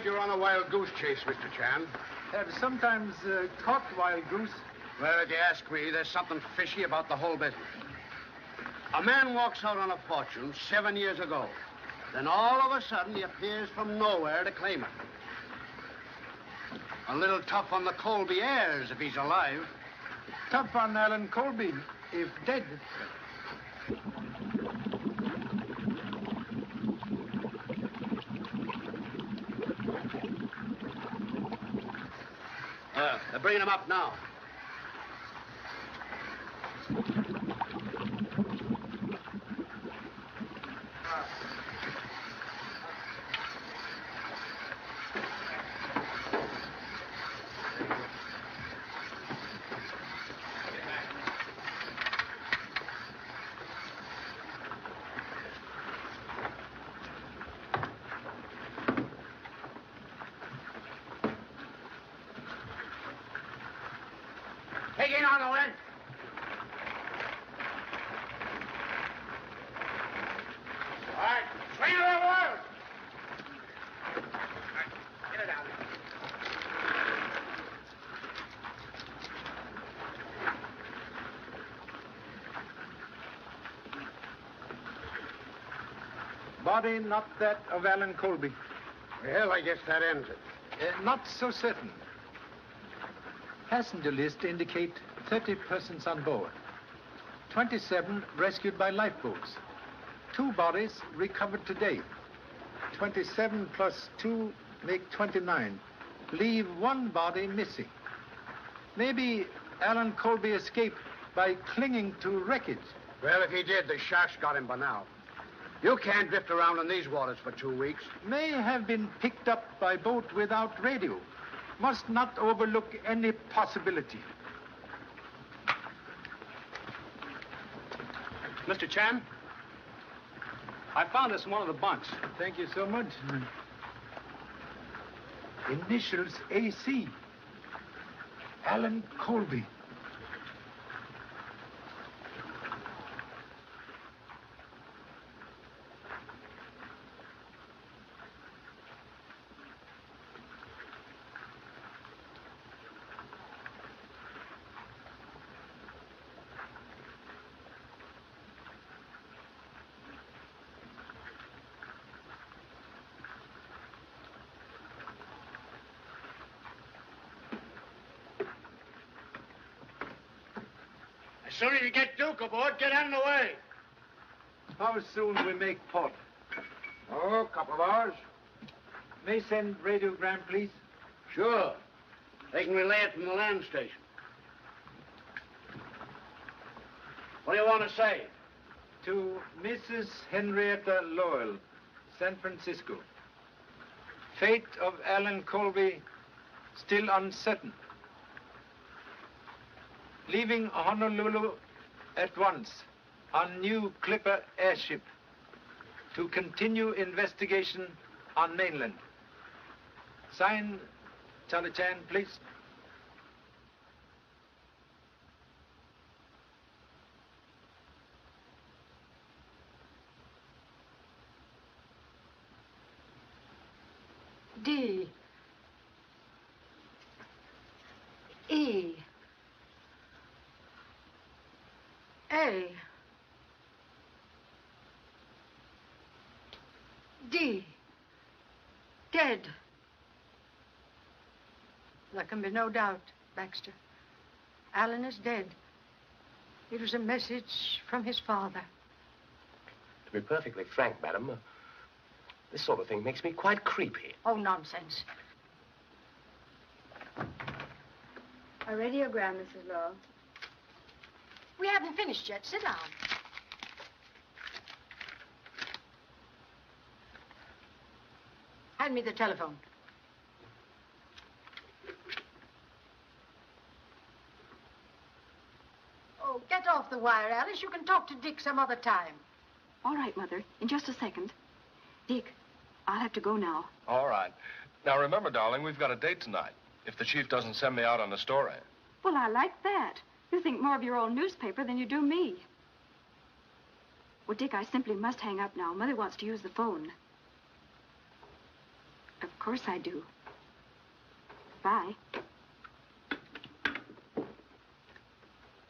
You're on a wild goose chase, Mr. Chan. Have sometimes caught wild goose. Well, if you ask me, there's something fishy about the whole business. A man walks out on a fortune 7 years ago. Then all of a sudden, he appears from nowhere to claim it. A little tough on the Colby heirs, if he's alive. Tough on Allen Colby, if dead. They're bringing him up now. Take it on, Oland. All right, swing it over. All right, get it out. Body not that of Allen Colby. Well, I guess that ends it. Not so certain. Passenger list indicate 30 persons on board. 27 rescued by lifeboats. 2 bodies recovered today. 27 plus 2 make 29. Leave 1 body missing. Maybe Allen Colby escaped by clinging to wreckage. Well, if he did, the sharks got him by now. You can't drift around in these waters for 2 weeks. May have been picked up by boat without radio. Must not overlook any possibility. Mr. Chan, I found this in one of the bunks. Thank you so much. Initials AC. Allen Colby. As soon as you get Duke aboard, get out of the way. How soon we make port? Oh, a couple of hours. May send radiogram, please? Sure. They can relay it from the land station. What do you want to say? To Mrs. Henrietta Lowell, San Francisco. Fate of Allen Colby still uncertain. Leaving Honolulu at once on new Clipper airship to continue investigation on mainland. Sign, Charlie Chan, please. D. E. A. D. Dead. There can be no doubt, Baxter. Allen is dead. It was a message from his father. To be perfectly frank, madam, this sort of thing makes me quite creepy. Oh, nonsense. A radiogram, Mrs. Lowell. We haven't finished yet. Sit down. Hand me the telephone. Oh, get off the wire, Alice. You can talk to Dick some other time. All right, Mother. In just a second. Dick, I'll have to go now. All right. Now, remember, darling, we've got a date tonight. If the chief doesn't send me out on the story. Well, I like that. You think more of your old newspaper than you do me. Well, Dick, I simply must hang up now. Mother wants to use the phone. Of course I do. Bye.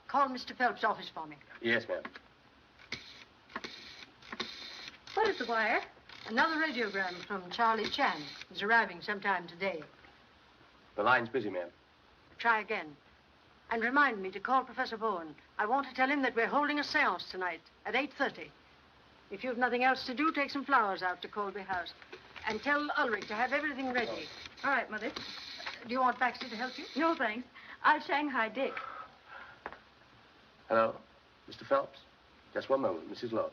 Call Mr. Phelps' office for me. Yes, ma'am. What is the wire? Another radiogram from Charlie Chan. He's arriving sometime today. The line's busy, ma'am. Try again. And remind me to call Professor Bowen. I want to tell him that we're holding a seance tonight at 8:30. If you've nothing else to do, take some flowers out to Colby House. And tell Ulrich to have everything ready. All right, Mother. Do you want Baxter to help you? No, thanks. I'll Shanghai Dick. Hello, Mr. Phelps? Just one moment, Mrs. Lowe.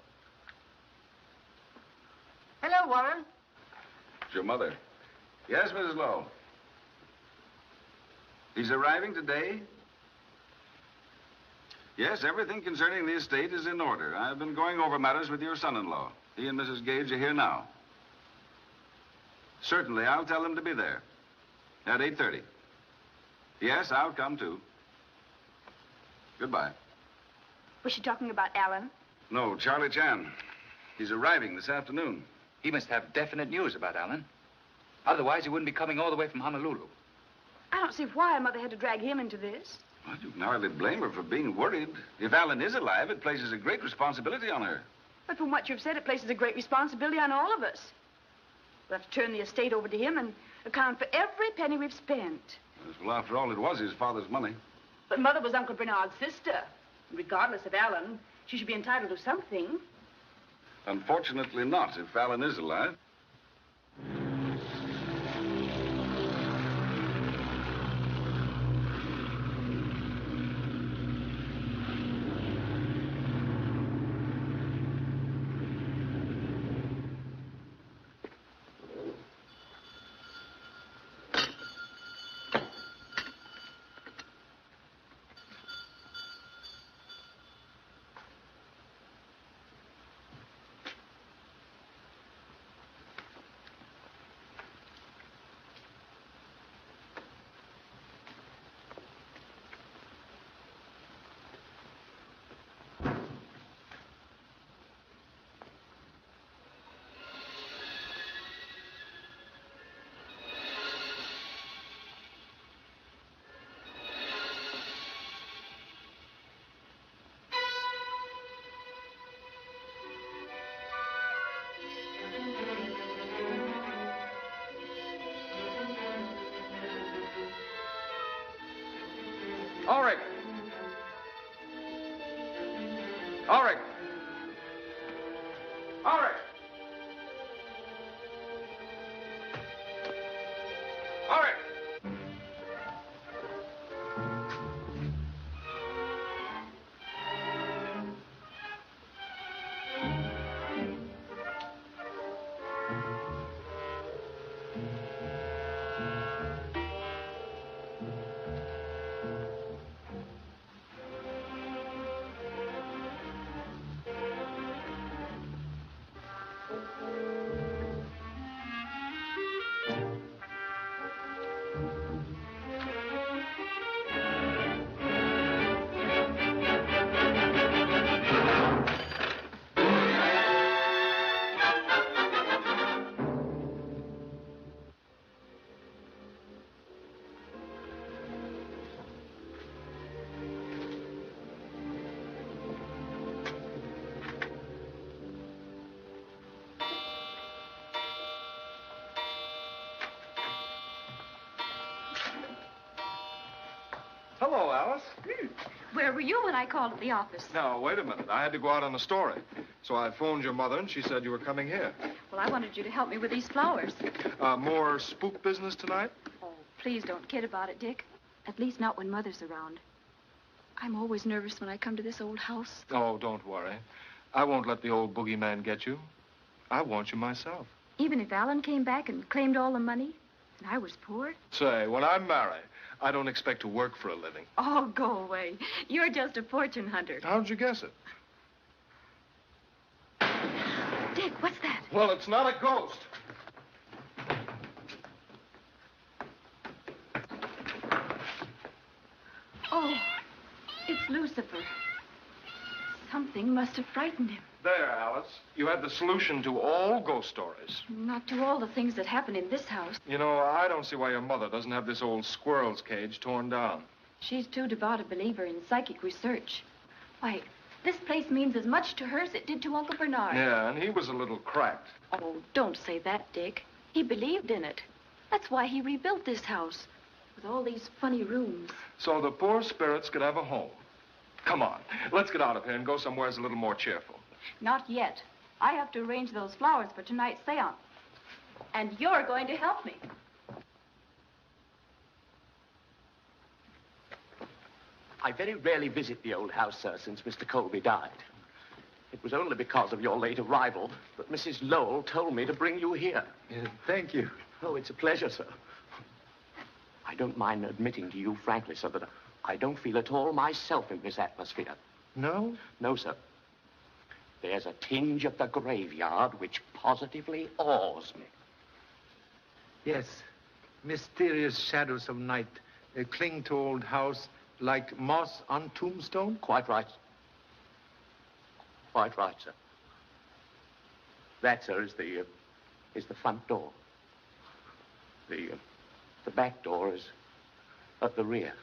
Hello, Warren. It's your mother. Yes, Mrs. Lowe. He's arriving today? Yes, everything concerning the estate is in order. I've been going over matters with your son-in-law. He and Mrs. Gage are here now. Certainly, I'll tell them to be there at 8:30. Yes, I'll come too. Goodbye. Was she talking about Alan? No, Charlie Chan. He's arriving this afternoon. He must have definite news about Alan. Otherwise, he wouldn't be coming all the way from Honolulu. I don't see why Mother had to drag him into this. Well, you can hardly blame her for being worried. If Alan is alive, it places a great responsibility on her. But from what you've said, it places a great responsibility on all of us. We'll have to turn the estate over to him and account for every penny we've spent. Yes, well, after all, it was his father's money. But Mother was Uncle Bernard's sister. Regardless of Alan, she should be entitled to something. Unfortunately not, if Alan is alive. Ulrich! Ulrich! Ulrich! Ulrich! Hello, Alice. Where were you when I called at the office? Now, wait a minute. I had to go out on a story. So I phoned your mother, and she said you were coming here. Well, I wanted you to help me with these flowers. More spook business tonight? Oh, please don't kid about it, Dick. At least not when Mother's around. I'm always nervous when I come to this old house. Oh, don't worry. I won't let the old boogeyman get you. I want you myself. Even if Alan came back and claimed all the money, and I was poor. Say, when I'm married, I don't expect to work for a living. Oh, go away. You're just a fortune hunter. How'd you guess it? Dick, what's that? Well, it's not a ghost. Oh, it's Lucifer. Something must have frightened him. There, Alice. You had the solution to all ghost stories. Not to all the things that happen in this house. You know, I don't see why your mother doesn't have this old squirrel's cage torn down. She's too devout a believer in psychic research. Why, this place means as much to her as it did to Uncle Bernard. Yeah, and he was a little cracked. Oh, don't say that, Dick. He believed in it. That's why he rebuilt this house, with all these funny rooms. So the poor spirits could have a home. Come on, let's get out of here and go somewhere that's a little more cheerful. Not yet. I have to arrange those flowers for tonight's seance. And you're going to help me. I very rarely visit the old house, sir, since Mr. Colby died. It was only because of your late arrival that Mrs. Lowell told me to bring you here. Thank you. Oh, it's a pleasure, sir. I don't mind admitting to you frankly, sir, that I don't feel at all myself in this atmosphere. No? No, sir. There's a tinge of the graveyard which positively awes me. Yes. Mysterious shadows of night cling to old house like moss on tombstone? Quite right. Quite right, sir. That, sir, is the front door. The back door is at the rear.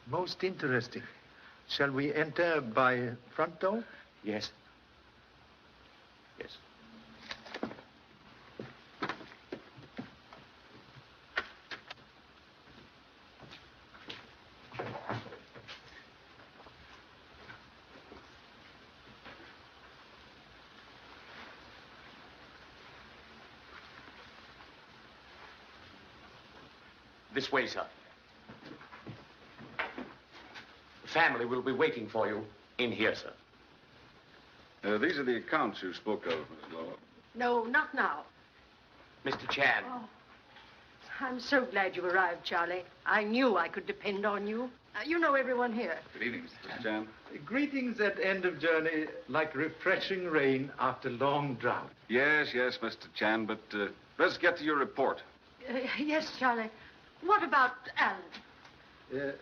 Most interesting. Shall we enter by front door? Yes. Yes. This way, sir. The family will be waiting for you in here, sir. These are the accounts you spoke of, Miss Lowell. No, not now. Mr. Chan. Oh, I'm so glad you arrived, Charlie. I knew I could depend on you. You know everyone here. Good evening, Mr. Chan. Chan? Greetings at end of journey, like refreshing rain after long drought. Yes, Mr. Chan, but let's get to your report. Yes, Charlie. What about Alan?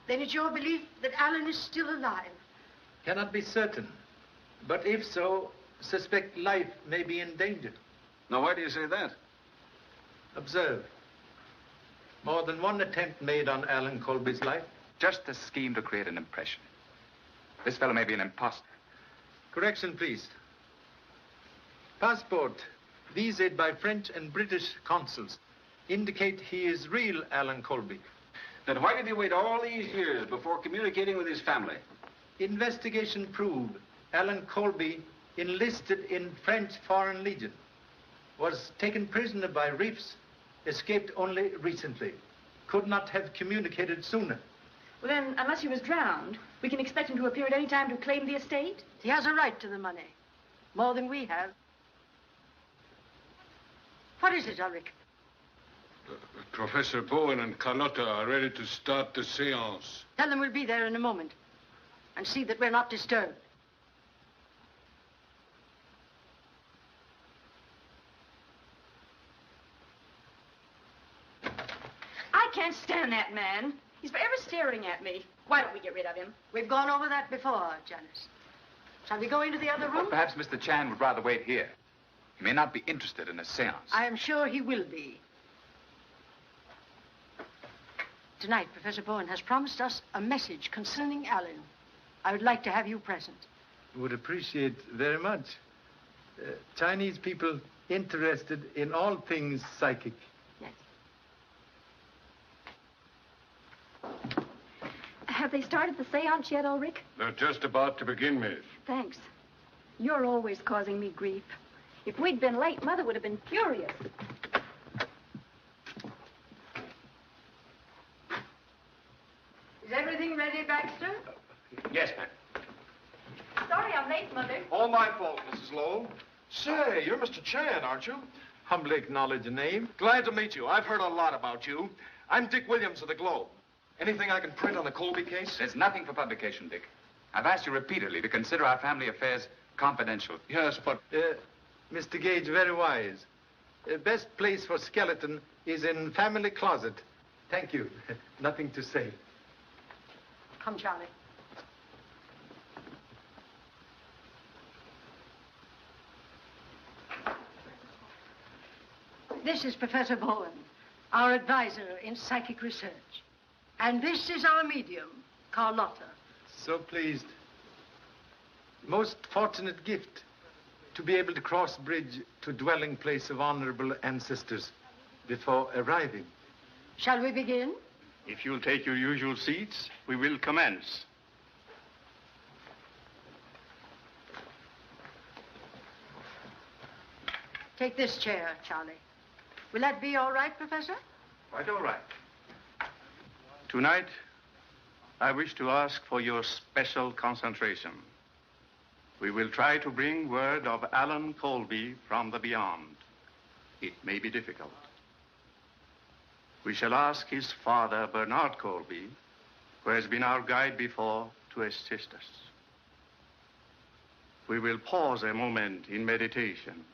Then it's your belief that Alan is still alive? Cannot be certain. But if so, suspect life may be in danger. Now, why do you say that? Observe. More than one attempt made on Allen Colby's life. Just a scheme to create an impression. This fellow may be an imposter. Correction, please. Passport, visaed by French and British consuls, indicate he is real Allen Colby. Then why did he wait all these years before communicating with his family? Investigation proved Allen Colby enlisted in French Foreign Legion, was taken prisoner by reefs, escaped only recently. Could not have communicated sooner. Well, then, unless he was drowned, we can expect him to appear at any time to claim the estate? He has a right to the money. More than we have. What is it, Ulrich? Professor Bowen and Carlotta are ready to start the seance. Tell them we'll be there in a moment. And see that we're not disturbed. I can't stand that man. He's forever staring at me. Why don't we get rid of him? We've gone over that before, Janice. Shall we go into the other room? Perhaps Mr. Chan would rather wait here. He may not be interested in a seance. I am sure he will be. Tonight, Professor Bowen has promised us a message concerning Alan. I would like to have you present. Would appreciate very much. Chinese people interested in all things psychic. Yes. Have they started the seance yet, Ulrich? They're just about to begin, Maeve. Thanks. You're always causing me grief. If we'd been late, Mother would have been furious. Is everything ready, Baxter? Yes, ma'am. Sorry I'm late, Mother. All my fault, Mrs. Lowell. Say, you're Mr. Chan, aren't you? Humbly acknowledge a name. Glad to meet you. I've heard a lot about you. I'm Dick Williams of the Globe. Anything I can print on the Colby case? There's nothing for publication, Dick. I've asked you repeatedly to consider our family affairs confidential. Yes, but... Mr. Gage, very wise. Best place for skeleton is in family closet. Thank you. Nothing to say. Come, Charlie. This is Professor Bowen, our advisor in psychic research. And this is our medium, Carlotta. So pleased. Most fortunate gift to be able to cross bridge to dwelling place of honorable ancestors before arriving. Shall we begin? If you'll take your usual seats, we will commence. Take this chair, Charlie. Will that be all right, Professor? Quite all right. Tonight, I wish to ask for your special concentration. We will try to bring word of Allen Colby from the beyond. It may be difficult. We shall ask his father, Bernard Colby, who has been our guide before, to assist us. We will pause a moment in meditation.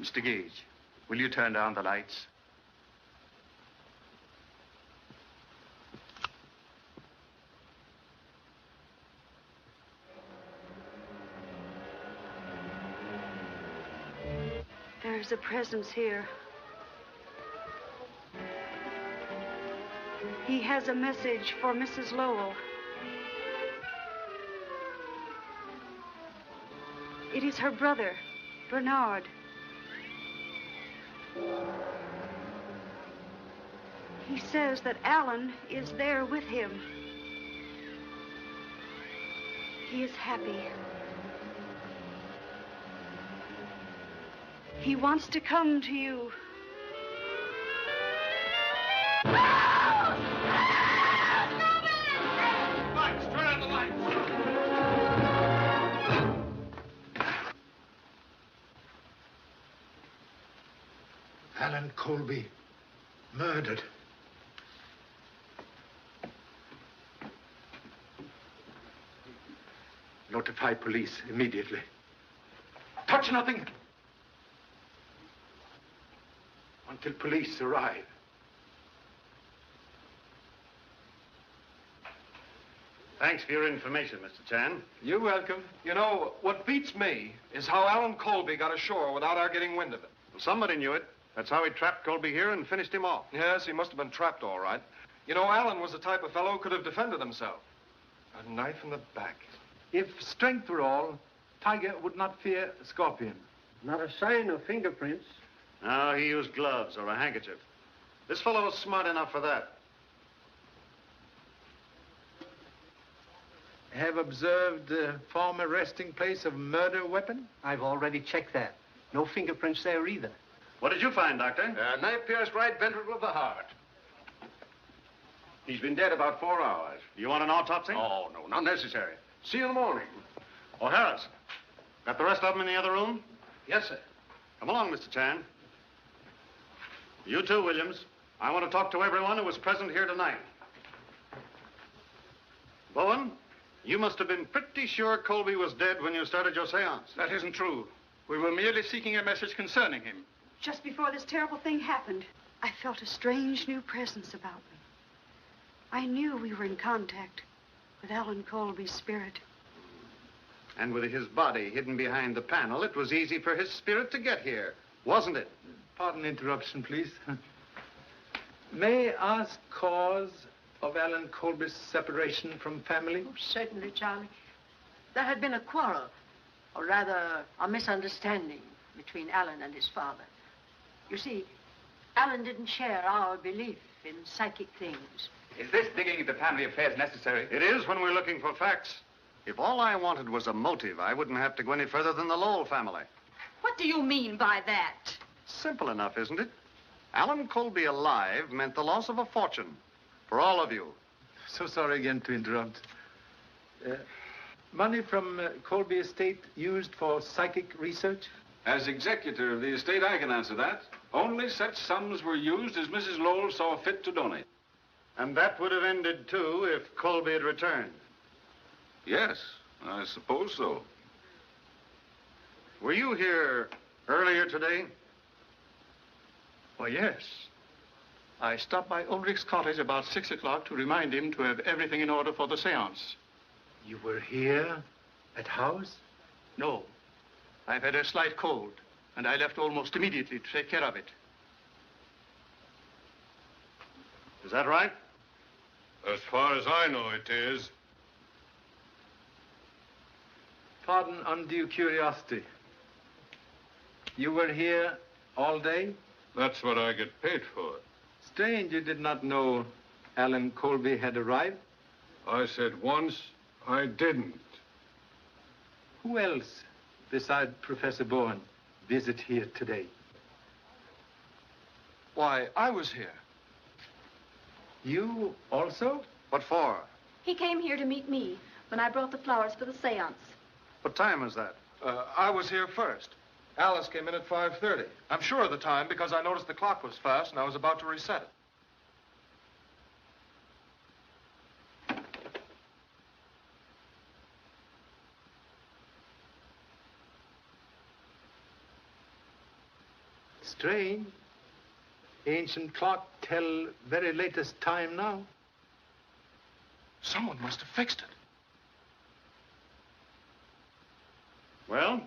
Mr. Gage, will you turn down the lights? There's a presence here. He has a message for Mrs. Lowell. It is her brother, Bernard. He says that Allen is there with him. He is happy. He wants to come to you. Lights, turn on the lights. Allen Colby, murdered. Notify police immediately. Touch nothing. Until police arrive. Thanks for your information, Mr. Chan. You're welcome. You know, what beats me is how Allen Colby got ashore without our getting wind of it. Well, somebody knew it. That's how he trapped Colby here and finished him off. Yes, he must have been trapped all right. You know, Allen was the type of fellow who could have defended himself. A knife in the back. If strength were all, Tiger would not fear a scorpion. Not a sign of fingerprints. No, he used gloves or a handkerchief. This fellow was smart enough for that. Have observed the former resting place of murder weapon? I've already checked that. No fingerprints there either. What did you find, Doctor? Knife pierced right ventricle of the heart. He's been dead about 4 hours. You want an autopsy? Oh, no, not necessary. See you in the morning. Oh, Harris, got the rest of them in the other room? Yes, sir. Come along, Mr. Chan. You too, Williams. I want to talk to everyone who was present here tonight. Bowen, you must have been pretty sure Colby was dead when you started your seance. That isn't true. We were merely seeking a message concerning him. Just before this terrible thing happened, I felt a strange new presence about me. I knew we were in contact with Allen Colby's spirit. And with his body hidden behind the panel, it was easy for his spirit to get here, wasn't it? Pardon interruption, please. May I ask cause of Allen Colby's separation from family? Oh, certainly, Charlie. There had been a quarrel, or rather, a misunderstanding between Allen and his father. You see, Allen didn't share our belief in psychic things. Is this digging into family affairs necessary? It is when we're looking for facts. If all I wanted was a motive, I wouldn't have to go any further than the Lowell family. What do you mean by that? Simple enough, isn't it? Allen Colby alive meant the loss of a fortune for all of you. So sorry again to interrupt. Money from Colby estate used for psychic research? As executor of the estate, I can answer that. Only such sums were used as Mrs. Lowell saw fit to donate. And that would have ended, too, if Colby had returned. Yes, I suppose so. Were you here earlier today? Why, yes. I stopped by Ulrich's cottage about 6 o'clock to remind him to have everything in order for the seance. You were here at house? No. I've had a slight cold, and I left almost immediately to take care of it. Is that right? As far as I know, it is. Pardon undue curiosity. You were here all day? That's what I get paid for. Strange you did not know Allen Colby had arrived. I said once I didn't. Who else, besides Professor Bowen, visit here today? Why, I was here. You also? What for? He came here to meet me when I brought the flowers for the seance. What time was that? I was here first. Alice came in at 5:30. I'm sure of the time because I noticed the clock was fast and I was about to reset it. Strange. Ancient clock tell very latest time now. Someone must have fixed it. Well?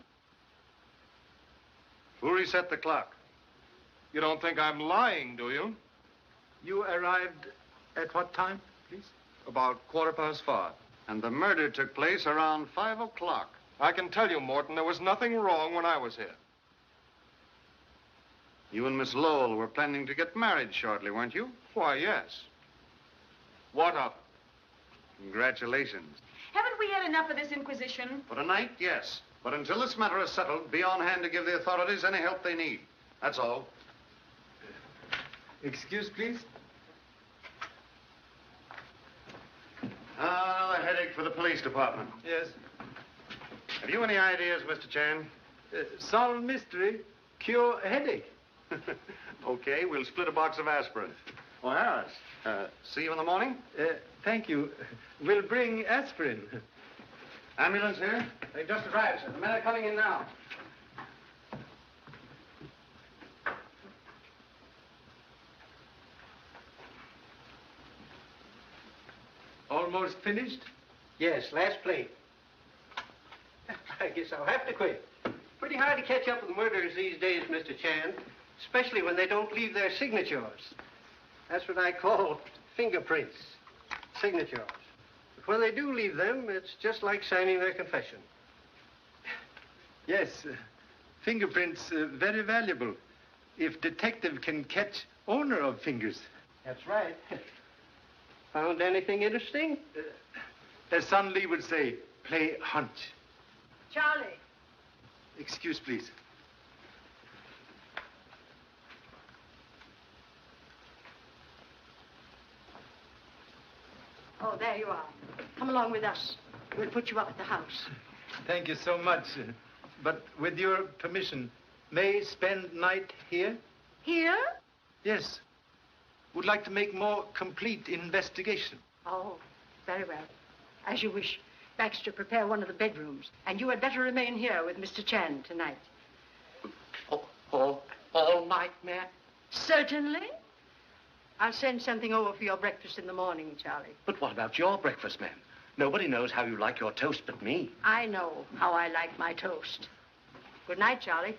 Who reset the clock? You don't think I'm lying, do you? You arrived at what time, please? About 5:15. And the murder took place around 5 o'clock. I can tell you, Morton, there was nothing wrong when I was here. You and Miss Lowell were planning to get married shortly, weren't you? Why, yes. What of it? Congratulations. Haven't we had enough of this inquisition? For tonight, yes. But until this matter is settled, be on hand to give the authorities any help they need. That's all. Excuse, please. Another headache for the police department. Yes. Have you any ideas, Mr. Chan? Solve mystery, cure headache. Okay, we'll split a box of aspirin. Oh, Harris. See you in the morning? Thank you. We'll bring aspirin. Ambulance here? They just arrived, sir. The men are coming in now. Almost finished? Yes, last plate. I guess I'll have to quit. Pretty hard to catch up with murderers these days, Mr. Chan, especially when they don't leave their signatures. That's what I call fingerprints, signatures. But when they do leave them, it's just like signing their confession. Yes, fingerprints very valuable. If detective can catch owner of fingers. That's right. Found anything interesting? As Son Lee would say, play hunch. Charlie. Excuse, please. Oh, there you are. Come along with us. We'll put you up at the house. Thank you so much. But with your permission, may spend night here? Here? Yes. Would like to make more complete investigation. Oh, very well. As you wish. Baxter, prepare one of the bedrooms. And you had better remain here with Mr. Chan tonight. All night, ma'am? Certainly. I'll send something over for your breakfast in the morning, Charlie. But what about your breakfast, ma'am? Nobody knows how you like your toast but me. I know how I like my toast. Good night, Charlie.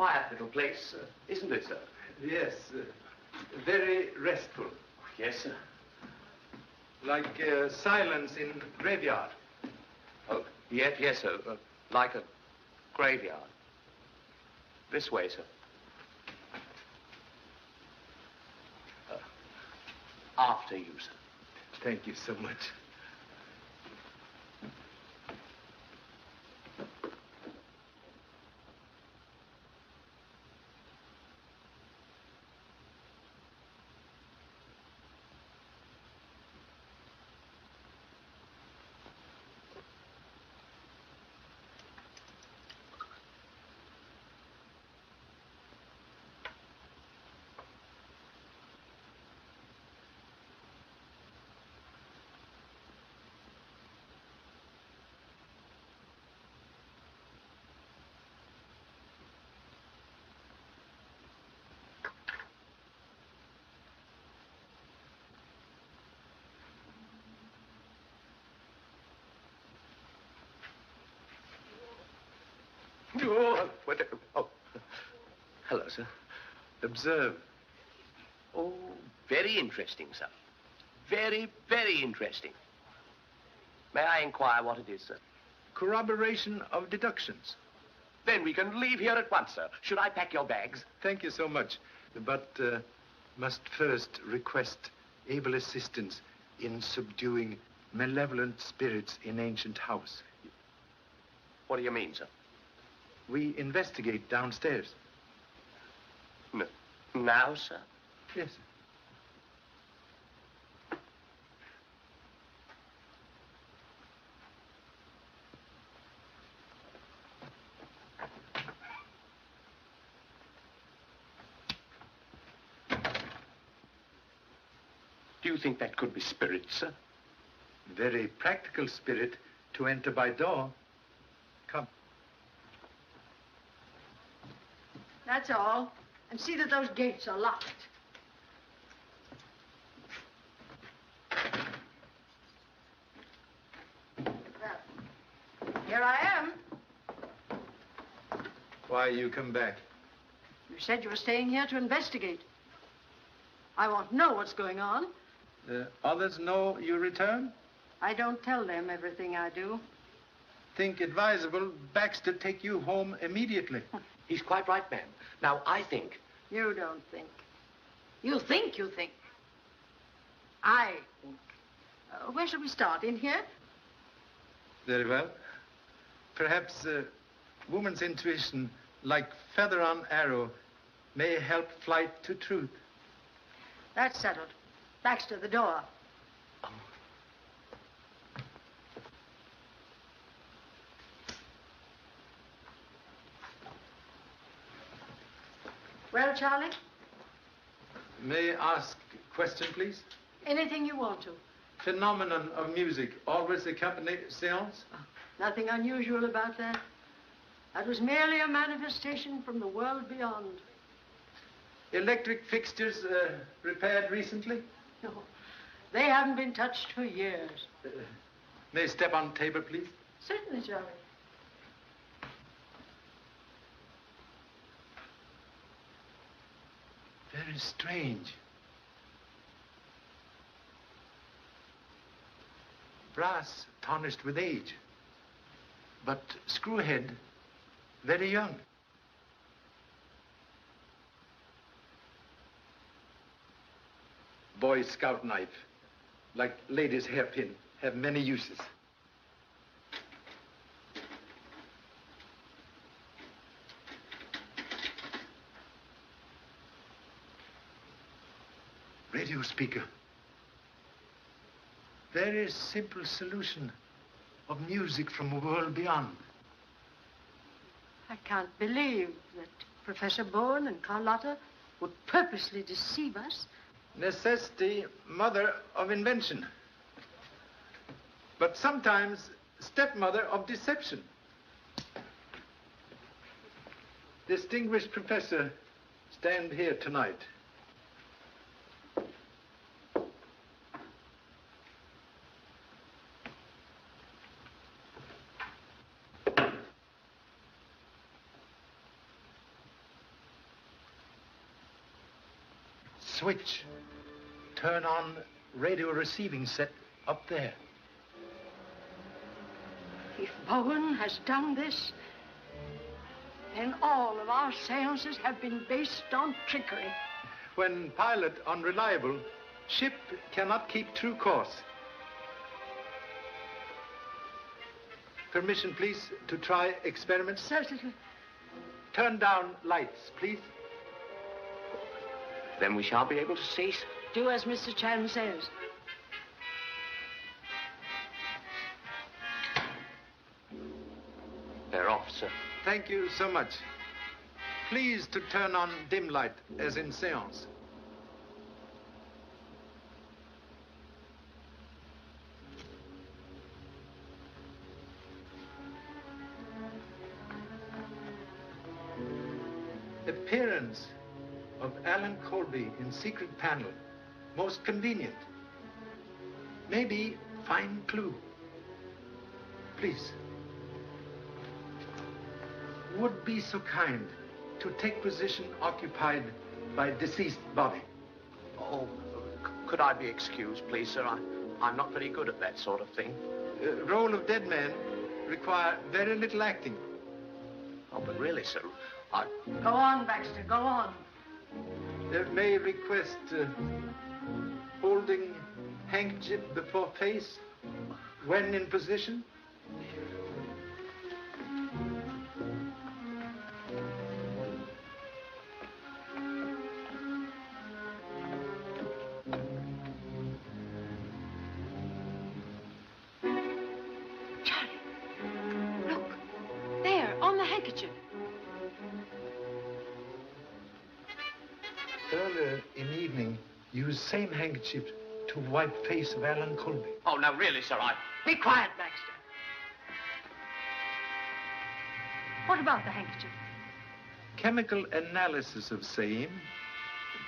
quiet little place, isn't it, sir? Yes, very restful. Yes, sir. Like silence in graveyard. Oh, yes, sir. Like a graveyard. This way, sir. After you, sir. Thank you so much. Oh, hello, sir. Observe. Oh, very interesting, sir. Very, very interesting. May I inquire what it is, sir? Corroboration of deductions. Then we can leave here at once, sir. Should I pack your bags? Thank you so much. But must first request able assistance in subduing malevolent spirits in ancient house. What do you mean, sir? We investigate downstairs. No. Now, sir? Yes, sir. Do you think that could be spirits, sir? Very practical spirit to enter by door. Come. That's all. And see that those gates are locked. Well, here I am. Why you come back? You said you were staying here to investigate. I want to know what's going on. Others know you return? I don't tell them everything I do. Think advisable Baxter take you home immediately. He's quite right, ma'am. Now, I think... You don't think. You think you think. I think. Where shall we start? In here? Very well. Perhaps woman's intuition, like feather on arrow, may help flight to truth. That's settled. Baxter, the door. Well, Charlie? May I ask a question, please? Anything you want to. Phenomenon of music always accompany seance? Oh, nothing unusual about that. That was merely a manifestation from the world beyond. Electric fixtures repaired recently? No, they haven't been touched for years. May I step on the table, please? Certainly, Charlie. Very strange. Brass tarnished with age, but screwhead very young. Boy Scout knife, like ladies' hairpin, have many uses. Radio speaker. Very simple solution of music from a world beyond. I can't believe that Professor Bowen and Carlotta would purposely deceive us. Necessity, mother of invention. But sometimes stepmother of deception. Distinguished professor, stand here tonight. switch. Turn on radio receiving set up there. If Bowen has done this, then all of our seances have been based on trickery. When pilot unreliable, ship cannot keep true course. Permission, please, to try experiments? Certainly. Turn down lights, please. Then we shall be able to see, sir. Do as Mr. Chan says. They're off, sir. Thank you so much. Please to turn on dim light, as in seance. Appearance of Allen Colby in secret panel. Most convenient. Maybe fine clue. Please. Would be so kind to take position occupied by deceased body. Oh, could I be excused, please, sir? I'm not very good at that sort of thing. Role of dead man require very little acting. Oh, but really, sir, Go on, Baxter, go on. May request holding handkerchief before face when in position. Charlie, look, there, on the handkerchief. Earlier in evening, used same handkerchief to wipe face of Allen Colby. Oh, now, really, sir, Be quiet, Baxter. What about the handkerchief? Chemical analysis of same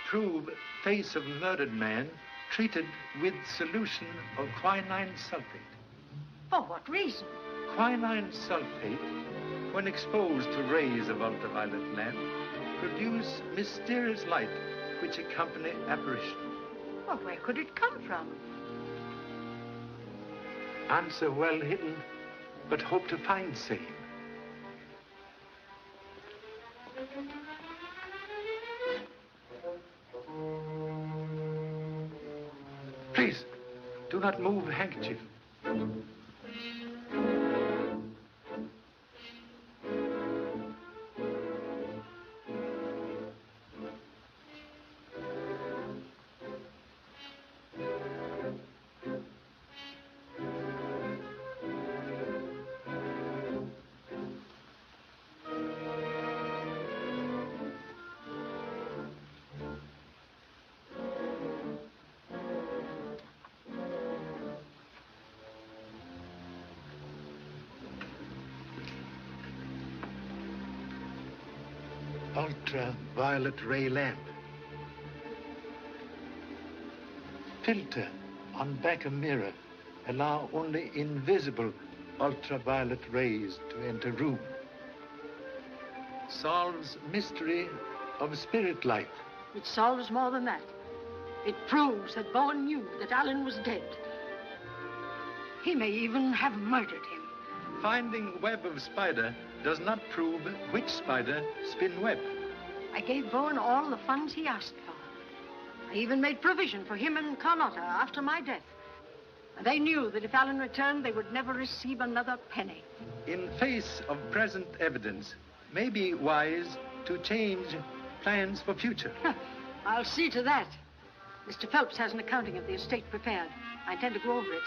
prove face of murdered man treated with solution of quinine sulfate. For what reason? Quinine sulfate, when exposed to rays of ultraviolet lamp, produce mysterious light which accompany apparition. Well, where could it come from? Answer well hidden, but hope to find same. Please, do not move handkerchief. Ultraviolet ray lamp. Filter on back of mirror allow only invisible ultraviolet rays to enter room. Solves mystery of spirit light. It solves more than that. It proves that Bowen knew that Allen was dead. He may even have murdered him. Finding web of spider does not prove which spider spin web. I gave Bowen all the funds he asked for. I even made provision for him and Carlotta after my death. And they knew that if Allen returned, they would never receive another penny. In face of present evidence, may be wise to change plans for future. I'll see to that. Mr. Phelps has an accounting of the estate prepared. I intend to go over it.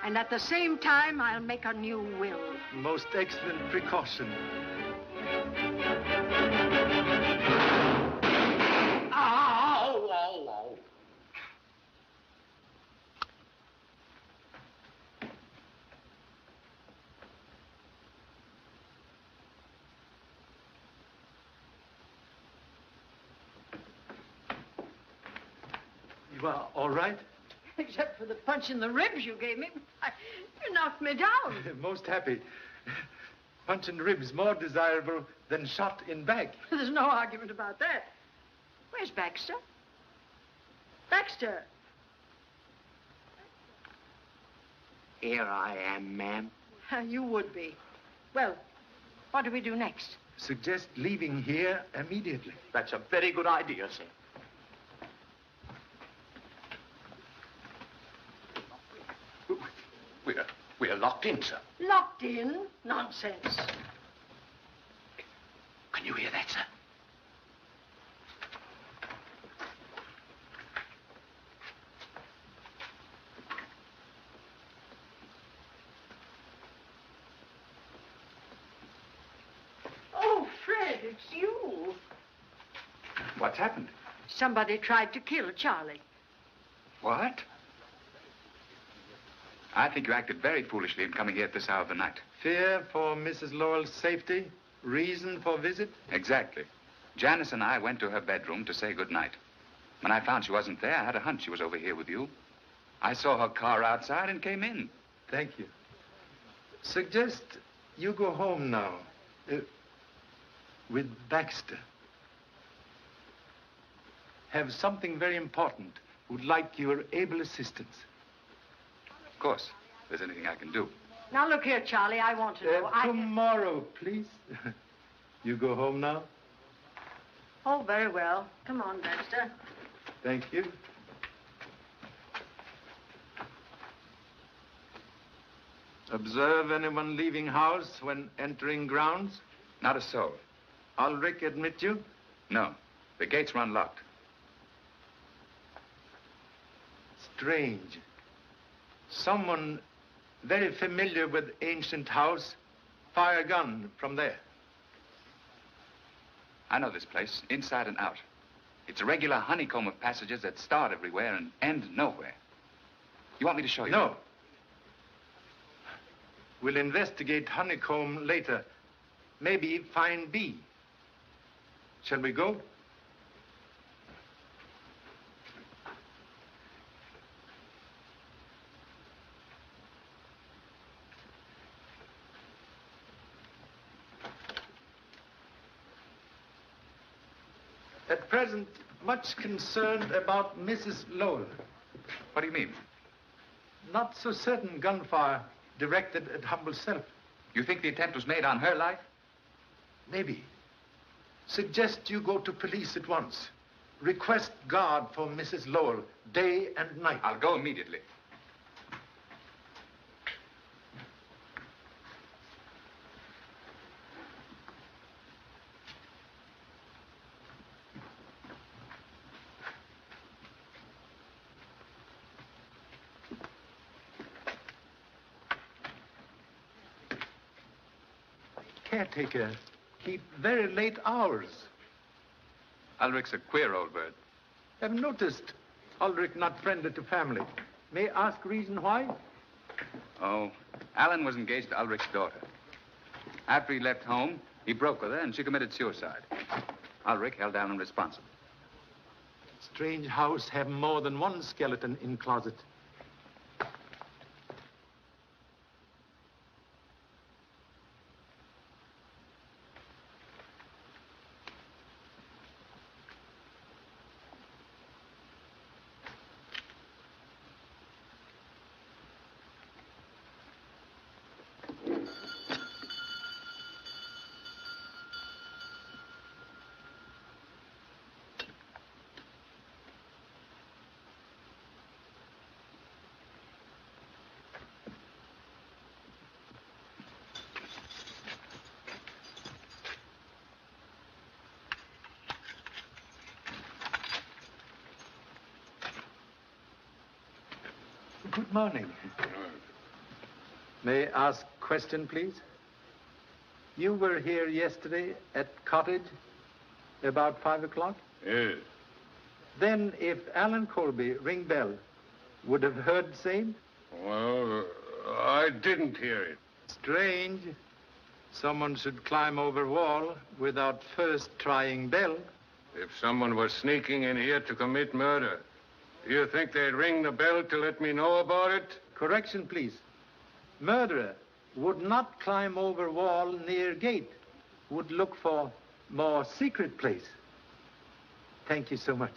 And at the same time, I'll make a new will. Most excellent precaution. Oh. You are all right? Except for the punch in the ribs you gave me. You knocked me down. Most happy. Punch in ribs more desirable than shot in back. There's no argument about that. Where's Baxter? Baxter! Here I am, ma'am. You would be. Well, what do we do next? Suggest leaving here immediately. That's a very good idea, sir. We're locked in, sir. Locked in? Nonsense. Can you hear that, sir? Oh, Fred, it's you. What's happened? Somebody tried to kill Charlie. What? I think you acted very foolishly in coming here at this hour of the night. Fear for Mrs. Lowell's safety? Reason for visit? Exactly. Janice and I went to her bedroom to say goodnight. When I found she wasn't there, I had a hunch she was over here with you. I saw her car outside and came in. Thank you. Suggest you go home now. With Baxter. Have something very important. Would like your able assistance. Of course, if there's anything I can do. Now, look here, Charlie, I want to know. Tomorrow, please. You go home now? Oh, very well. Come on, Baxter. Thank you. Observe anyone leaving house when entering grounds? Not a soul. Ulrich admit you? No. The gates were unlocked. Strange. Someone very familiar with ancient house fire a gun from there. I know this place, inside and out. It's a regular honeycomb of passages that start everywhere and end nowhere. You want me to show you? No. We'll investigate honeycomb later. Maybe find B. Shall we go? At present, much concerned about Mrs. Lowell. What do you mean? Not so certain gunfire directed at humble self. You think the attempt was made on her life? Maybe. Suggest you go to police at once. Request guard for Mrs. Lowell, day and night. I'll go immediately. Caretaker, keep very late hours. Ulrich's a queer old bird. I've noticed Ulrich not friendly to family. May I ask reason why? Oh, Allen was engaged to Ulrich's daughter. After he left home, he broke with her and she committed suicide. Ulrich held Allen responsible. Strange house have more than one skeleton in closet. Good morning. May I ask question, please? You were here yesterday at cottage about 5 o'clock? Yes. Then if Allen Colby ring bell, would have heard same? Well, I didn't hear it. Strange. Someone should climb over wall without first trying bell. If someone was sneaking in here to commit murder, do you think they'd ring the bell to let me know about it? Correction, please. Murderer would not climb over wall near gate. Would look for more secret place. Thank you so much.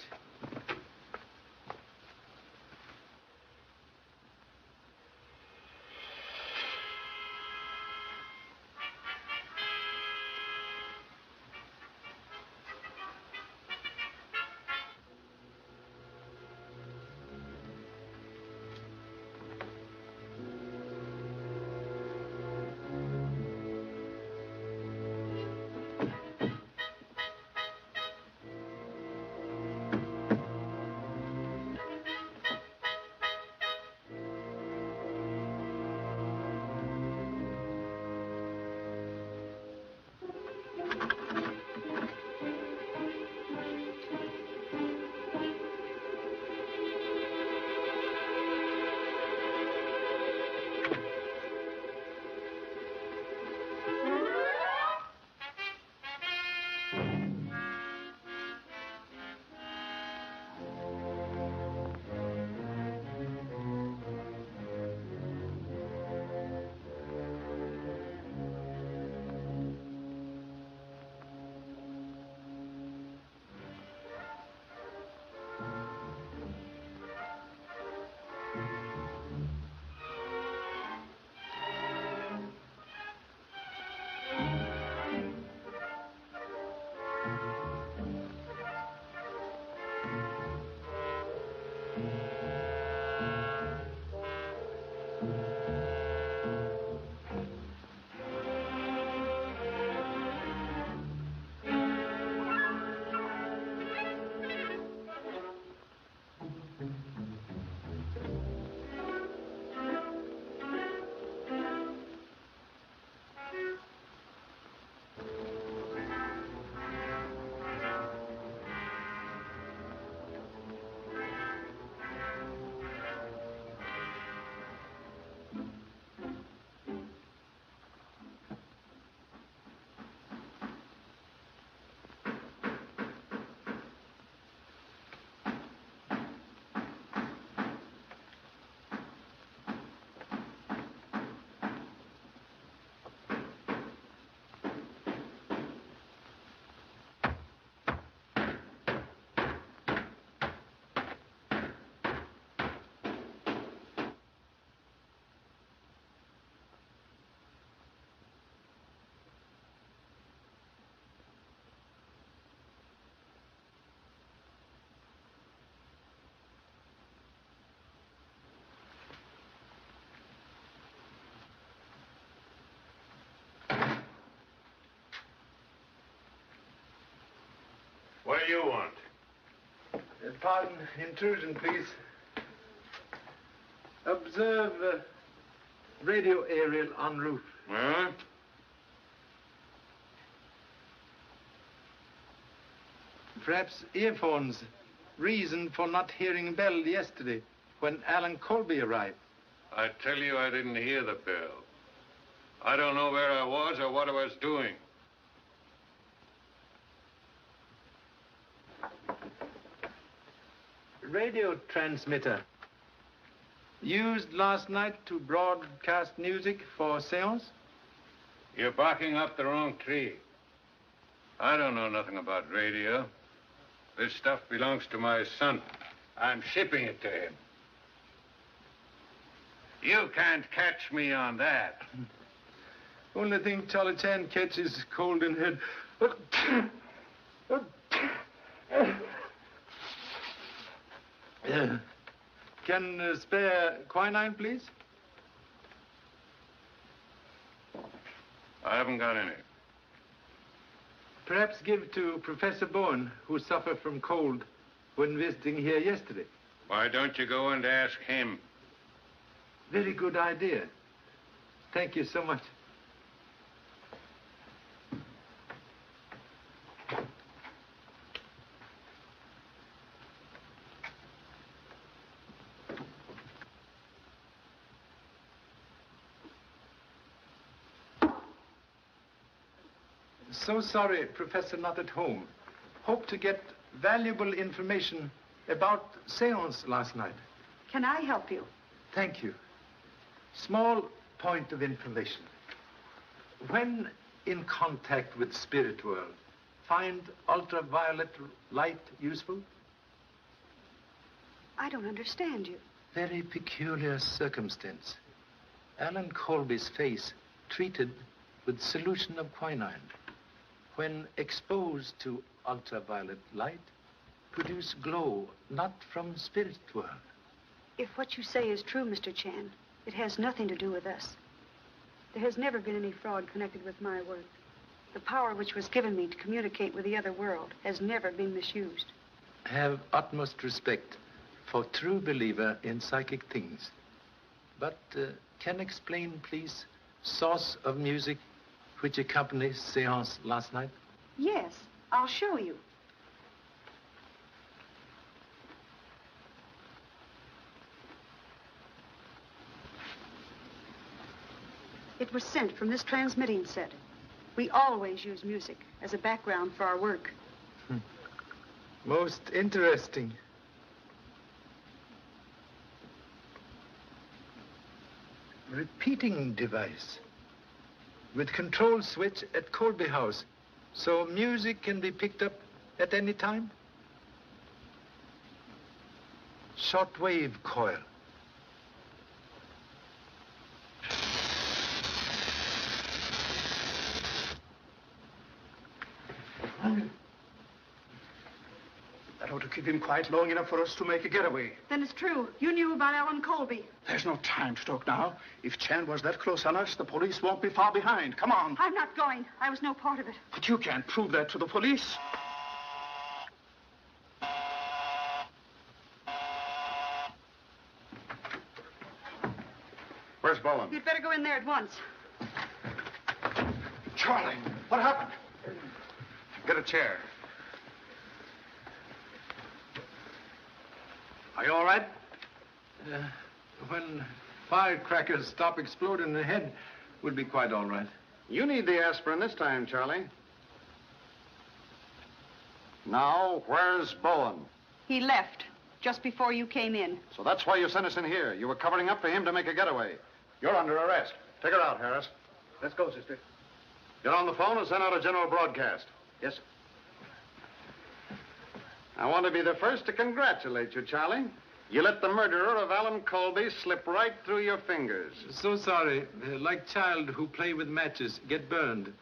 do you want? Pardon intrusion, please. Observe radio aerial en route. Huh? Perhaps earphones. Reason for not hearing bell yesterday when Allen Colby arrived. I tell you, I didn't hear the bell. I don't know where I was or what I was doing. Radio transmitter. Used last night to broadcast music for seance? You're barking up the wrong tree. I don't know nothing about radio. This stuff belongs to my son. I'm shipping it to him. You can't catch me on that. Only thing Charlie Chan catches cold in head. Can spare quinine, please? I haven't got any. Perhaps give to Professor Bowen, who suffered from cold when visiting here yesterday. Why don't you go and ask him? Very good idea. Thank you so much. So sorry, Professor not at home. Hope to get valuable information about seance last night. Can I help you? Thank you. Small point of information. When in contact with spirit world, find ultraviolet light useful? I don't understand you. Very peculiar circumstance. Allen Colby's face treated with solution of quinine. When exposed to ultraviolet light, produce glow not from spirit world. If what you say is true, Mr. Chan, it has nothing to do with us. There has never been any fraud connected with my work. The power which was given me to communicate with the other world has never been misused. Have utmost respect for true believer in psychic things. But can explain, please, source of music which accompanies seance last night? Yes, I'll show you. It was sent from this transmitting set. We always use music as a background for our work. Most interesting. Repeating device with control switch at Colby House, so music can be picked up at any time. Shortwave coil. That ought to keep him quiet long enough for us to make a getaway. Then it's true. You knew about Allen Colby. There's no time to talk now. If Chan was that close on us, the police won't be far behind. Come on. I'm not going. I was no part of it. But you can't prove that to the police. Where's Bowen? You'd better go in there at once. Charlie, what happened? Get a chair. Are you all right? When firecrackers stop exploding in the head, we'll be quite all right. You need the aspirin this time, Charlie. Now, where's Bowen? He left just before you came in. So that's why you sent us in here. You were covering up for him to make a getaway. You're under arrest. Take her out, Harris. Let's go, sister. Get on the phone and send out a general broadcast. Yes, sir. I want to be the first to congratulate you, Charlie. You let the murderer of Allen Colby slip right through your fingers. So sorry. Like child who play with matches, get burned.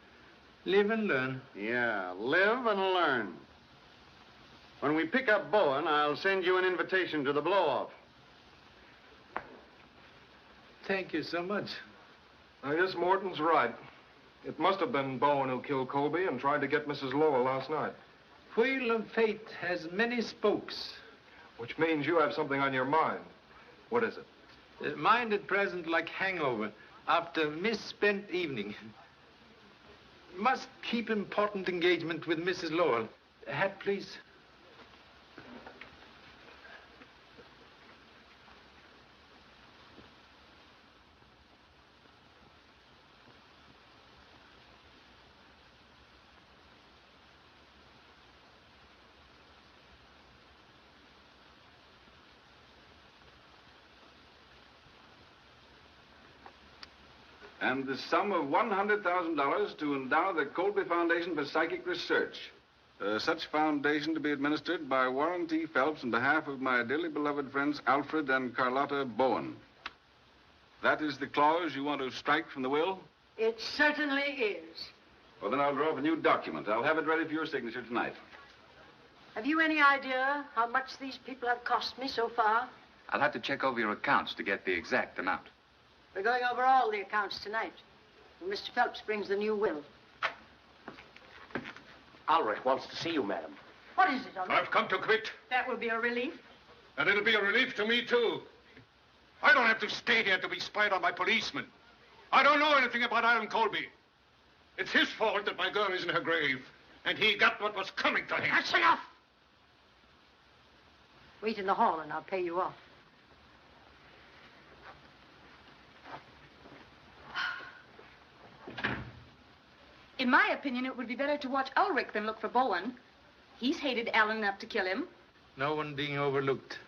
Live and learn. Yeah, live and learn. When we pick up Bowen, I'll send you an invitation to the blow-off. Thank you so much. I guess Morton's right. It must have been Bowen who killed Colby and tried to get Mrs. Lowell last night. wheel of fate has many spokes. Which means you have something on your mind. What is it? Mind at present like hangover after misspent evening. Must keep important engagement with Mrs. Lowell. A hat, please. And the sum of $100,000 to endow the Colby Foundation for Psychic Research. Such foundation to be administered by Warren T. Phelps on behalf of my dearly beloved friends Alfred and Carlotta Bowen. That is the clause you want to strike from the will? It certainly is. Well, then I'll draw up a new document. I'll have it ready for your signature tonight. Have you any idea how much these people have cost me so far? I'll have to check over your accounts to get the exact amount. We're going over all the accounts tonight. And Mr. Phelps brings the new will. Ulrich wants to see you, madam. What is it, Ulrich? I've come to quit, That will be a relief. and it'll be a relief to me, too. I don't have to stay here to be spied on by policemen. I don't know anything about Alan Colby. It's his fault that my girl is in her grave, and he got what was coming to him. That's enough! Wait in the hall and I'll pay you off. In my opinion, it would be better to watch Ulrich than look for Bowen. He's hated Alan enough to kill him. No one being overlooked.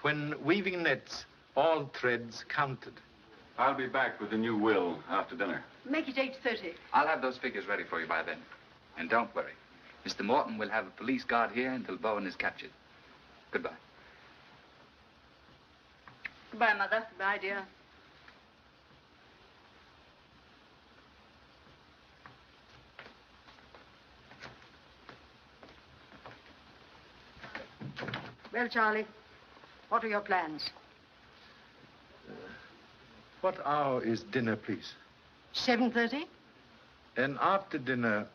When weaving nets, all threads counted. I'll be back with the new will after dinner. Make it 8:30. I'll have those figures ready for you by then. And don't worry. Mr. Morton will have a police guard here until Bowen is captured. Goodbye. Goodbye, Mother. Bye, dear. Well, Charlie, what are your plans? What hour is dinner, please? 7:30? And after dinner,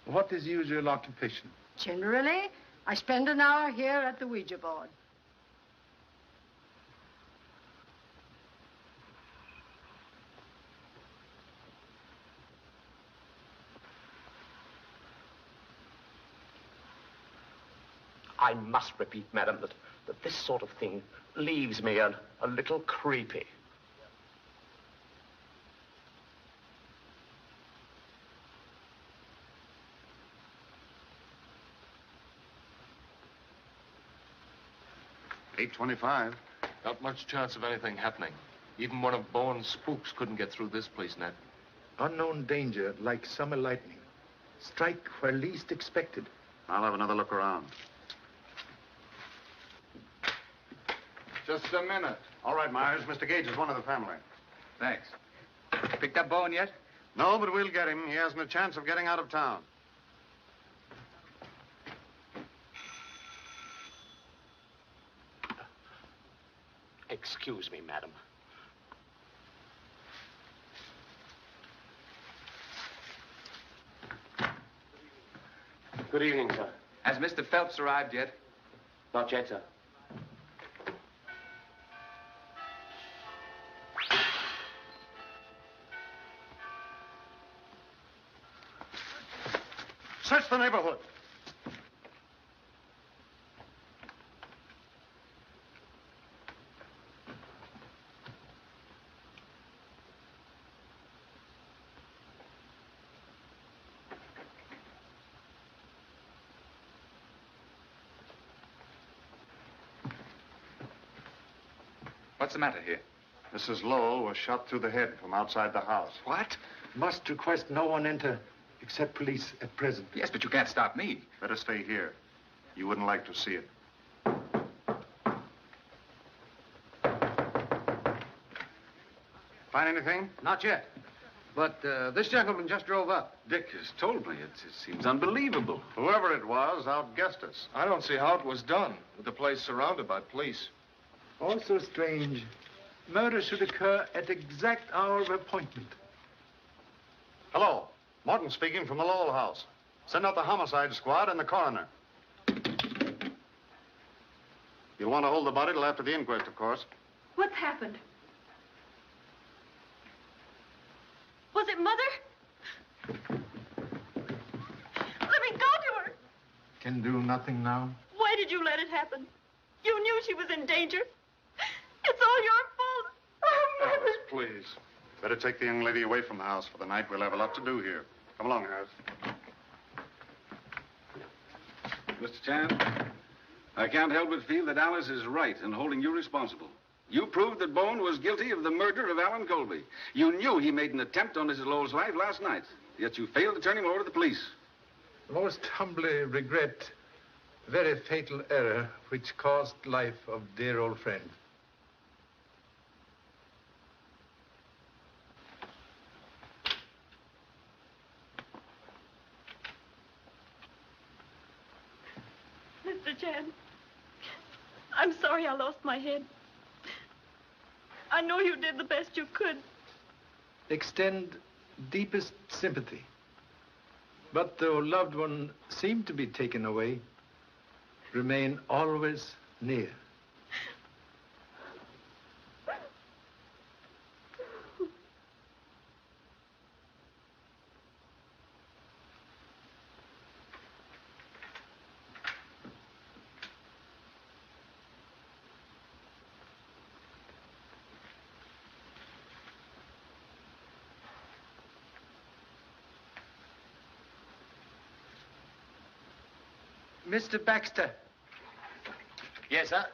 what is usual occupation? Generally, I spend an hour here at the Ouija board. I must repeat, madam, that this sort of thing leaves me a little creepy. $8.25. Not much chance of anything happening. Even one of Bowen's spooks couldn't get through this place, Ned. Unknown danger, like summer lightning. Strike where least expected. I'll have another look around. Just a minute. All right, Myers. Mr. Gage is one of the family. Thanks. Picked up Bowen yet? No, but we'll get him. He hasn't a chance of getting out of town. Excuse me, madam. Good evening, sir. Has Mr. Phelps arrived yet? Not yet, sir. Search the neighborhood. What's the matter here? Mrs. Lowell was shot through the head from outside the house. What? Must request no one enter except police at present. Yes, but you can't stop me. Better stay here. You wouldn't like to see it. Find anything? Not yet. But this gentleman just drove up. Dick has told me. It seems unbelievable. Whoever it was outguessed us. I don't see how it was done, with the place surrounded by police. Also strange. Murder should occur at exact hour of appointment. Hello. Morton speaking from the Lowell house. Send out the homicide squad and the coroner. You'll want to hold the body till after the inquest, of course. What's happened? Was it Mother? Let me go to her. Can do nothing now. Why did you let it happen? You knew she was in danger. It's all your fault. Oh, Mother. Alice, please. Better take the young lady away from the house for the night. We'll have a lot to do here. Come along, Harris. Mr. Chan, I can't help but feel that Alice is right in holding you responsible. You proved that Bowen was guilty of the murder of Allen Colby. You knew he made an attempt on Mrs. Lowell's life last night, yet you failed to turn him over to the police. Most humbly regret very fatal error which cost life of dear old friend. Mr. Chan, I'm sorry I lost my head. I know you did the best you could. Extend deepest sympathy. But though loved one seemed to be taken away, remain always near. Mr. Baxter. Yes, sir?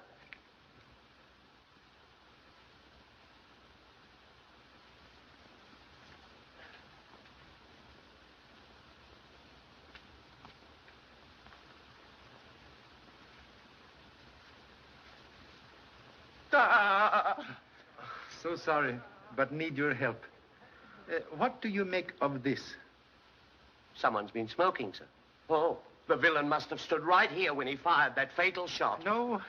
So sorry, but need your help. What do you make of this? Someone's been smoking, sir. Oh, the villain must have stood right here when he fired that fatal shot. No.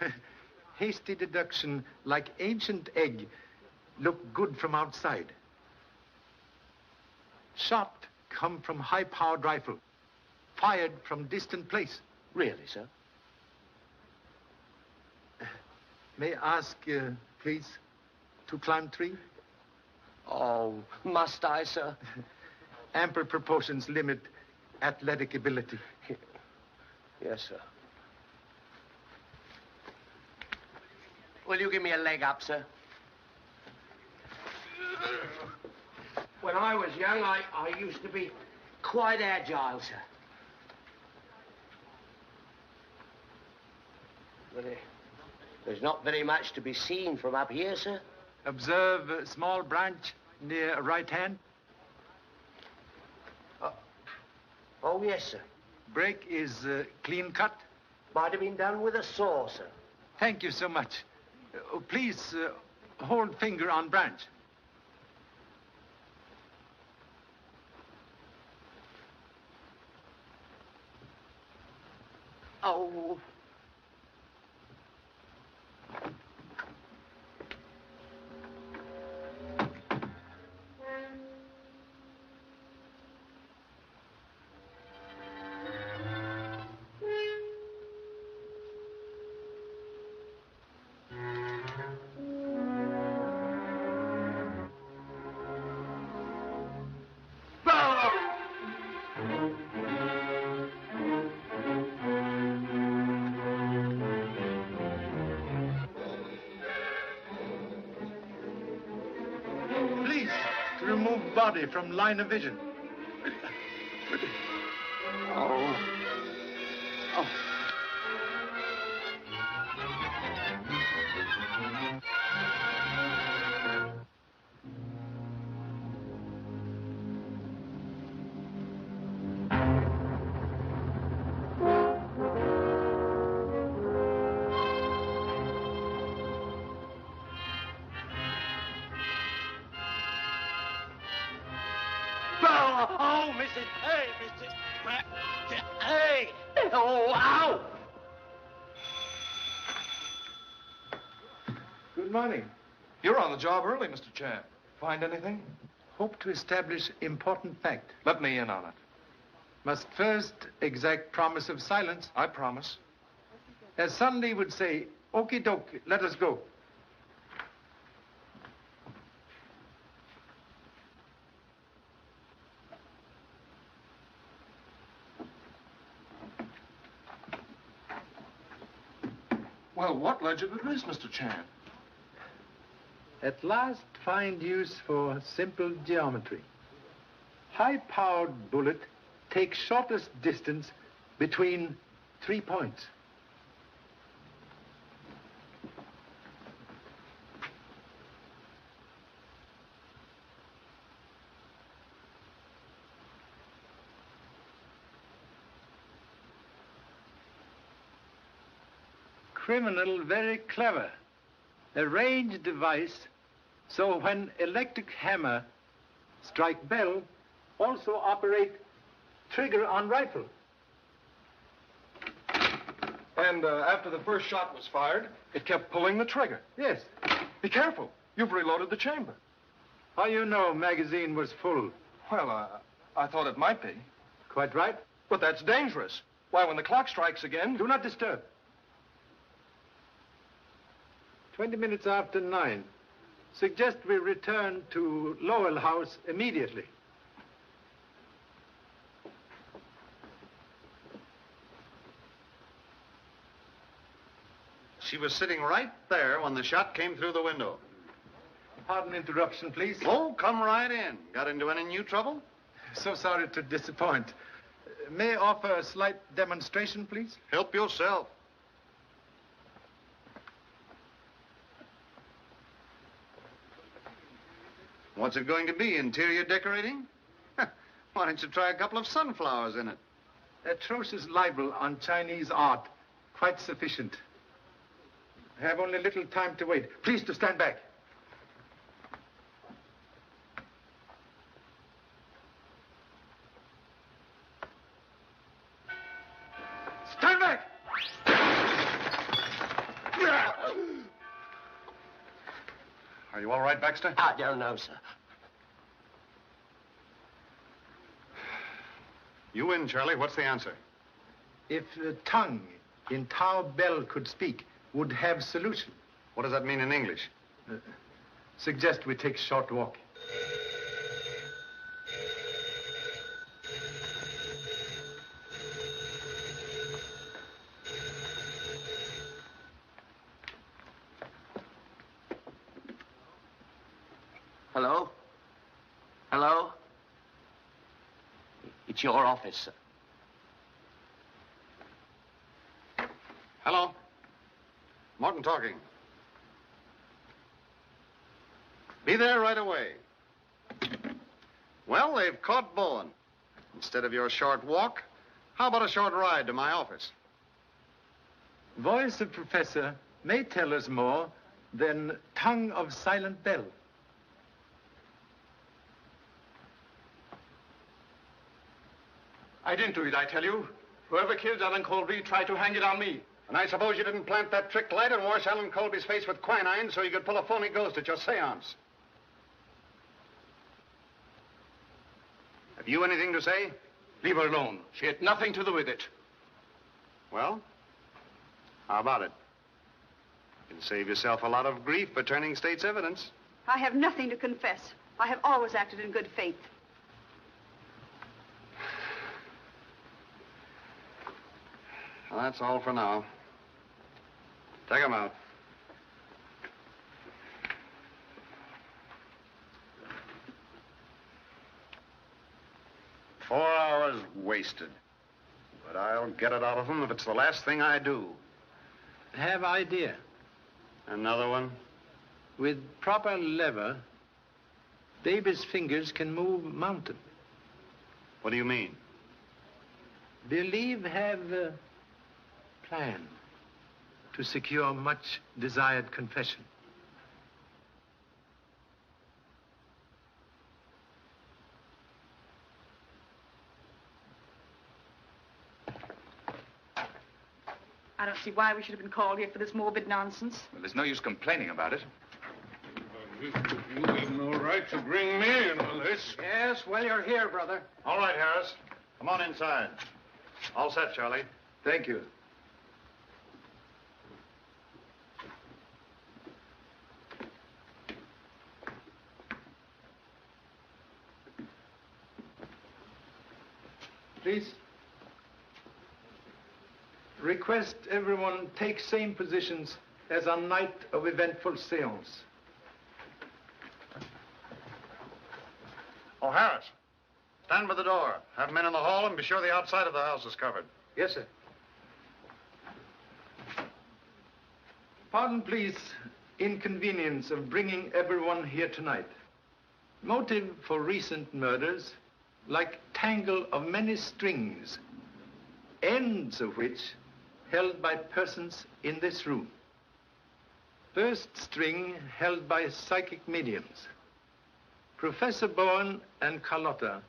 Hasty deduction, like ancient egg, look good from outside. Shot come from high-powered rifle, fired from distant place. Really, sir? May I ask, please, to climb tree? Oh, must I, sir? Ample proportions limit athletic ability. Yes, sir. Will you give me a leg up, sir? When I was young, I used to be quite agile, sir. But there's not very much to be seen from up here, sir. Observe a small branch near right hand. Oh, yes, sir. Break is clean cut. Might have been done with a saw, sir. Thank you so much. Please hold finger on branch. Oh. Body from line of vision. Oh. Oh. Oh, Mrs. Hey, Mrs. Hey! Oh, ow! Good morning. You're on the job early, Mr. Chan. Find anything? Hope to establish important fact. Let me in on it. Must first exact promise of silence. I promise. As Sunday would say, Okie dokie, let us go. Well, what legend is this, Mr. Chan? At last find use for simple geometry. High-powered bullet takes shortest distance between 3 points. Criminal very clever. A range device, so when electric hammer strike bell, also operate trigger on rifle. And after the first shot was fired, it kept pulling the trigger. Yes. Be careful. You've reloaded the chamber. How you know magazine was full? Well, I thought it might be. Quite right. But that's dangerous. Why, when the clock strikes again... Do not disturb. 20 minutes after 9. Suggest we return to Lowell House immediately. She was sitting right there when the shot came through the window. Pardon interruption, please. Oh, come right in. Got into any new trouble? So sorry to disappoint. May I offer a slight demonstration, please? Help yourself. What's it going to be, interior decorating? Why don't you try a couple of sunflowers in it? Atrocious libel on Chinese art. Quite sufficient. I have only little time to wait. Please to stand back. Stand back! Are you all right, Baxter? I don't know, sir. You win, Charlie. What's the answer? If the tongue in Tao Bell could speak, would have solution. What does that mean in English? Suggest we take a short walk. Hello? Hello? It's your office, sir. Hello? Morton talking. Be there right away. Well, they've caught Bowen. Instead of your short walk, how about a short ride to my office? Voice of Professor may tell us more than tongue of silent bell. I didn't do it, I tell you. Whoever killed Allen Colby tried to hang it on me. And I suppose you didn't plant that trick light and wash Allen Colby's face with quinine so you could pull a phony ghost at your seance. Have you anything to say? Leave her alone. She had nothing to do with it. Well, how about it? You can save yourself a lot of grief by turning state's evidence. I have nothing to confess. I have always acted in good faith. Well, that's all for now. Take him out. "4 hours wasted. But I'll get it out of them if it's the last thing I do. Have idea. Another one? With proper lever, baby's fingers can move mountain. What do you mean? Believe have a plan to secure much desired confession. I don't see why we should have been called here for this morbid nonsense. Well, there's no use complaining about it. You have no right to bring me in on this. Yes, well, you're here, brother. All right, Harris. Come on inside. All set, Charlie. Thank you. Please. Request everyone take same positions as on night of eventful seance. Oh, Harris, stand by the door. Have men in the hall and be sure the outside of the house is covered. Yes, sir. Pardon, please, inconvenience of bringing everyone here tonight. Motive for recent murders, like tangle of many strings, ends of which held by persons in this room. First string held by psychic mediums. Professor Bowen and Carlotta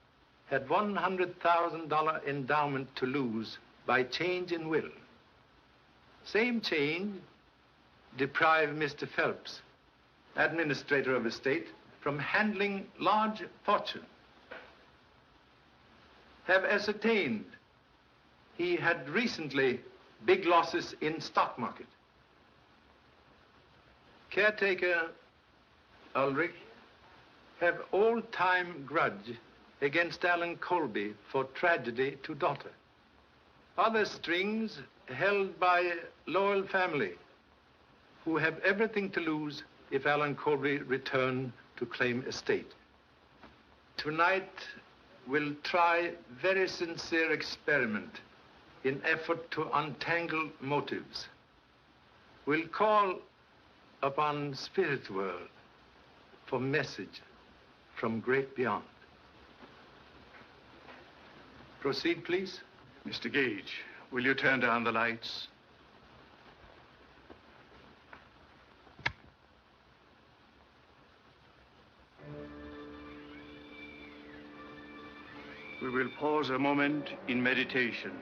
had $100,000 endowment to lose by change in will. Same change deprived Mr. Phelps, administrator of estate, from handling large fortune. Have ascertained he had recently big losses in stock market. Caretaker Ulrich have all-time grudge against Allen Colby for tragedy to daughter. Other strings held by loyal family who have everything to lose if Allen Colby return to claim estate. Tonight, we'll try very sincere experiment in effort to untangle motives. We'll call upon spirit world for message from great beyond. Proceed, please. Mr. Gage, will you turn down the lights? We will pause a moment in meditation.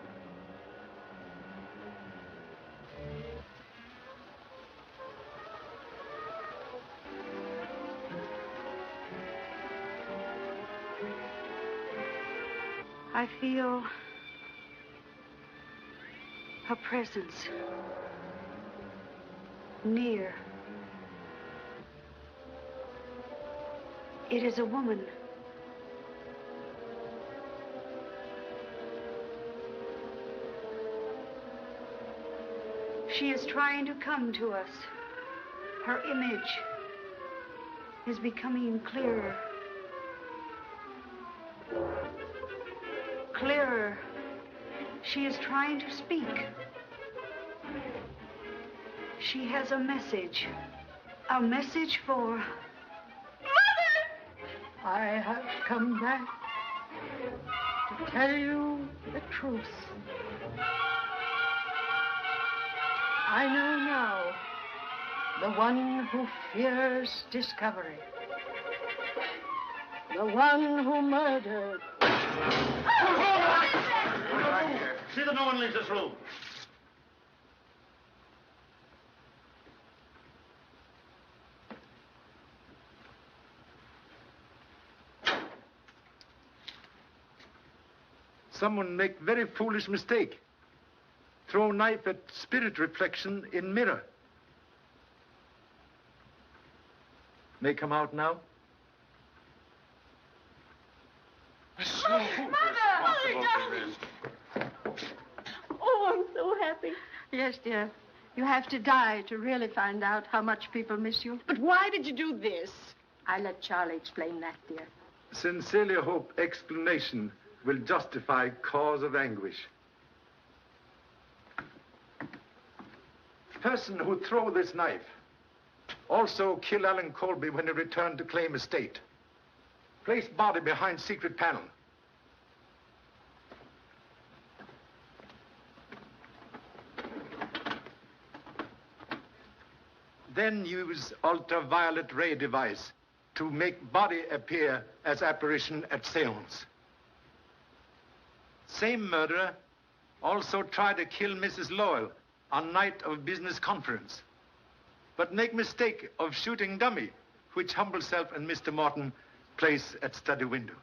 I feel a presence near. It is a woman. She is trying to come to us. Her image is becoming clearer. Clearer. She is trying to speak. She has a message. A message for... Mother! I have come back to tell you the truth. I know now the one who fears discovery. The one who murdered. See that no one leaves this room. Someone make very foolish mistake. Throw knife at spirit reflection in mirror. May come out now? Mother! Darling! Oh, I'm so happy. Yes, dear. You have to die to really find out how much people miss you. But why did you do this? I let Charlie explain that, dear. Sincerely hope explanation will justify cause of anguish. Person who throw this knife also kill Allen Colby when he returned to claim estate. Place body behind secret panel. Then use ultraviolet ray device to make body appear as apparition at seance. Same murderer also tried to kill Mrs. Lowell on night of business conference, but make mistake of shooting dummy, which humble self and Mr. Morton place at study window.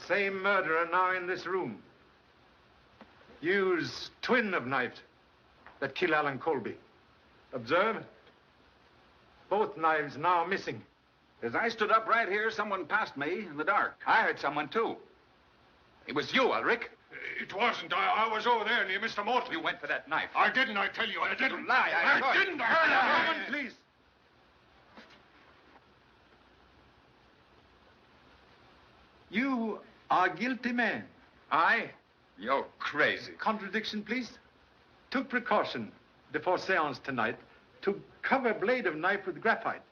Same murderer now in this room. Use twin of knife that kill Allen Colby. Observe. Both knives now missing. As I stood up right here, someone passed me in the dark. I heard someone, too. It was you, Ulrich. It wasn't. I was over there near Mr. Morton. You went for that knife. I didn't, I tell you. I didn't. You lie. I didn't. I Woman, please. You are a guilty man. I? You're crazy. Contradiction, please. Took precaution before seance tonight to cover blade of knife with graphite.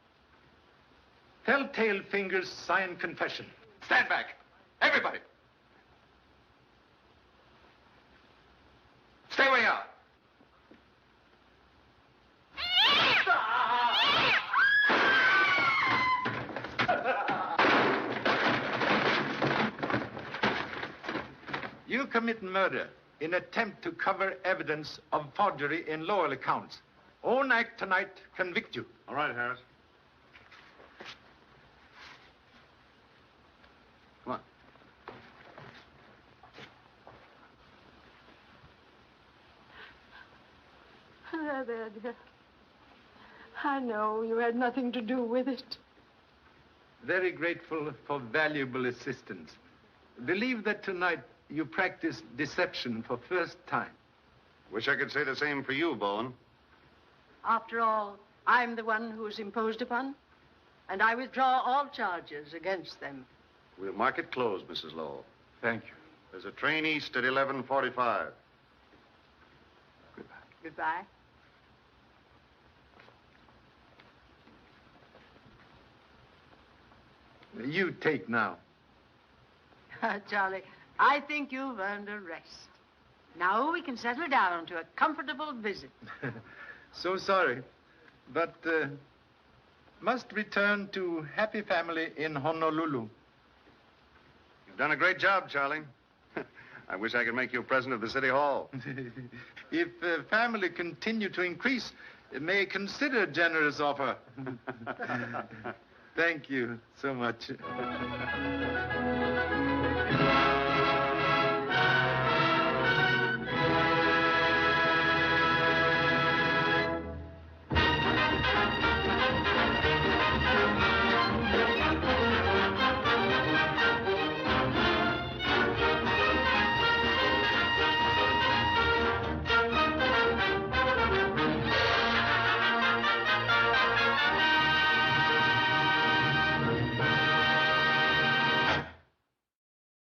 Telltale fingers sign confession. Stand back. Everybody. Stay where you are. You commit murder in attempt to cover evidence of forgery in Lowell accounts. Own act tonight convict you. All right, Harris. Come on. There, dear. I know you had nothing to do with it. Very grateful for valuable assistance. Believe that tonight you practiced deception for first time. Wish I could say the same for you, Bowen. After all, I'm the one who was imposed upon, and I withdraw all charges against them. We'll mark it closed, Mrs. Lowell. Thank you. There's a train east at 11:45. Goodbye. You take now. Charlie, I think you've earned a rest. Now we can settle down to a comfortable visit. So sorry, but must return to happy family in Honolulu. You've done a great job, Charlie. I wish I could make you president of the City Hall. If family continue to increase, it may consider a generous offer. Thank you so much.